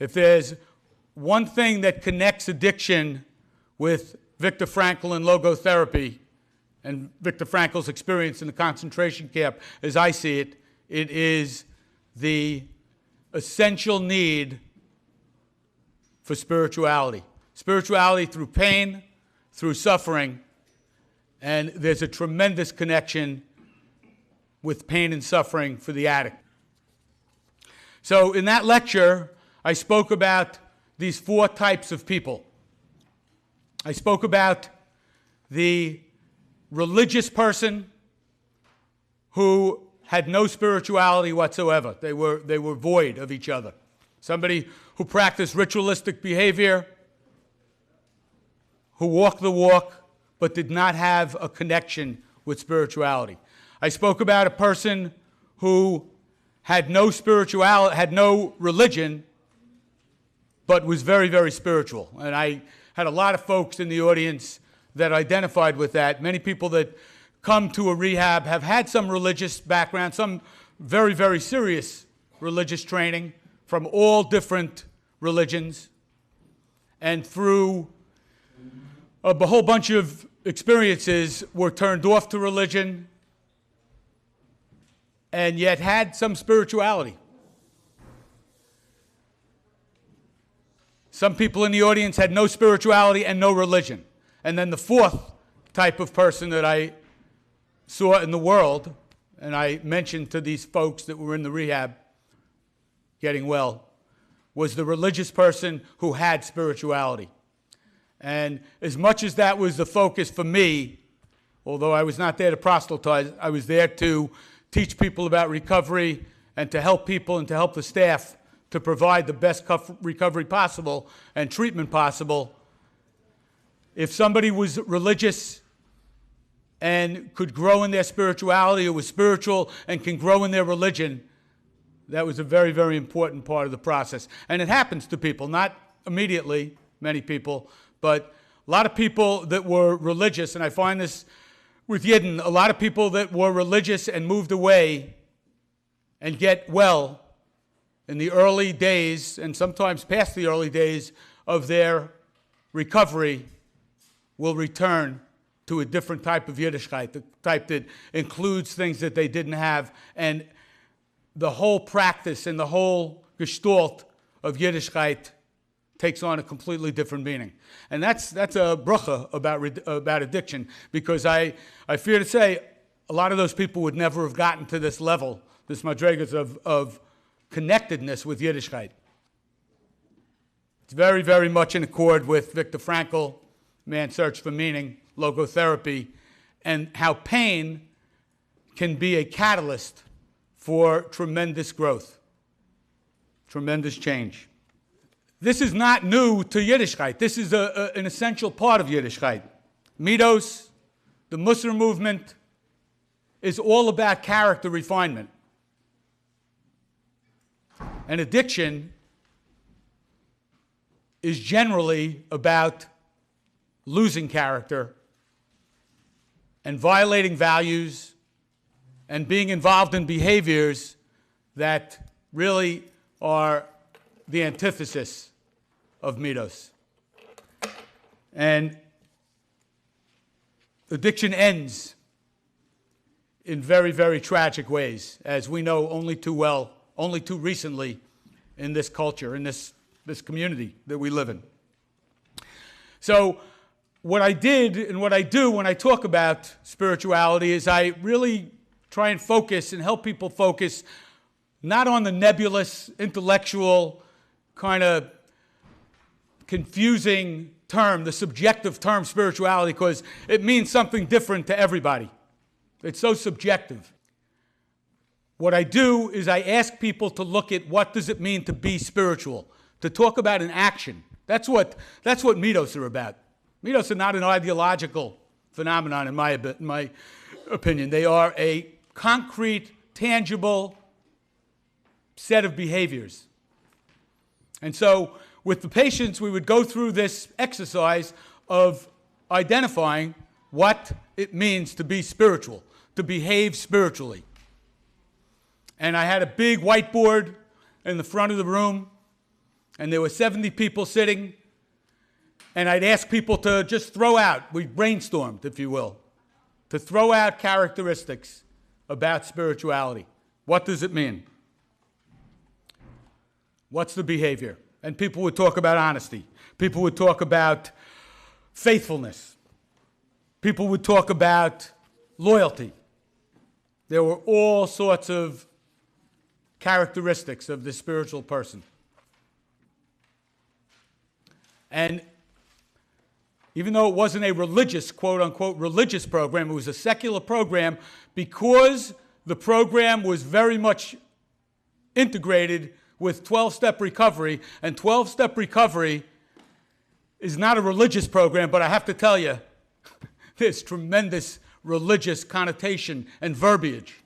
If there's one thing that connects addiction with Viktor Frankl and logotherapy and Viktor Frankl's experience in the concentration camp, as I see it, it is the essential need for spirituality. Spirituality through pain, through suffering, and there's a tremendous connection with pain and suffering for the addict. So in that lecture, I spoke about these 4 types of people. I spoke about the religious person who had no spirituality whatsoever. They were void of each other. Somebody who practiced ritualistic behavior, who walked the walk, but did not have a connection with spirituality. I spoke about a person who had no spirituality, had no religion, but was very, very spiritual. And I had a lot of folks in the audience that identified with that. Many people that come to a rehab have had some religious background, some very, very serious religious training from all different religions. And through a whole bunch of experiences were turned off to religion and yet had some spirituality. Some people in the audience had no spirituality and no religion. And then the 4th type of person that I saw in the world, and I mentioned to these folks that were in the rehab getting well, was the religious person who had spirituality. And as much as that was the focus for me, although I was not there to proselytize, I was there to teach people about recovery and to help people and to help the staff to provide the best recovery possible and treatment possible. If somebody was religious and could grow in their spirituality, or was spiritual and can grow in their religion, that was a very, very important part of the process. And it happens to people, not immediately, many people, but a lot of people that were religious, and I find this with Yidden, a lot of people that were religious and moved away and get well in the early days, and sometimes past the early days of their recovery, will return to a different type of Yiddishkeit, the type that includes things that they didn't have, and the whole practice and the whole gestalt of Yiddishkeit takes on a completely different meaning. And that's a bracha about addiction, because I fear to say a lot of those people would never have gotten to this level, this madregas of connectedness with Yiddishkeit. It's very, very much in accord with Viktor Frankl, Man's Search for Meaning, logotherapy, and how pain can be a catalyst for tremendous growth, tremendous change. This is not new to Yiddishkeit. This is an essential part of Yiddishkeit. Midos, the Musar movement, is all about character refinement. And addiction is generally about losing character and violating values and being involved in behaviors that really are the antithesis of midos. And addiction ends in very, very tragic ways, as we know only too well, only too recently in this culture, in this community that we live in. So what I did and what I do when I talk about spirituality is I really try and focus and help people focus not on the nebulous, intellectual, kind of confusing term, the subjective term spirituality, because it means something different to everybody. It's so subjective. What I do is I ask people to look at what does it mean to be spiritual, to talk about an action. That's what midos are about. Midos are not an ideological phenomenon in my opinion. They are a concrete, tangible set of behaviors. And so with the patients, we would go through this exercise of identifying what it means to be spiritual, to behave spiritually. And I had a big whiteboard in the front of the room, and there were 70 people sitting, and I'd ask people to just throw out, we brainstormed, if you will, to throw out characteristics about spirituality. What does it mean? What's the behavior? And people would talk about honesty. People would talk about faithfulness. People would talk about loyalty. There were all sorts of characteristics of the spiritual person. And even though it wasn't a religious, quote-unquote, religious program, it was a secular program, because the program was very much integrated with 12-step recovery, and 12-step recovery is not a religious program, but I have to tell you, there's tremendous religious connotation and verbiage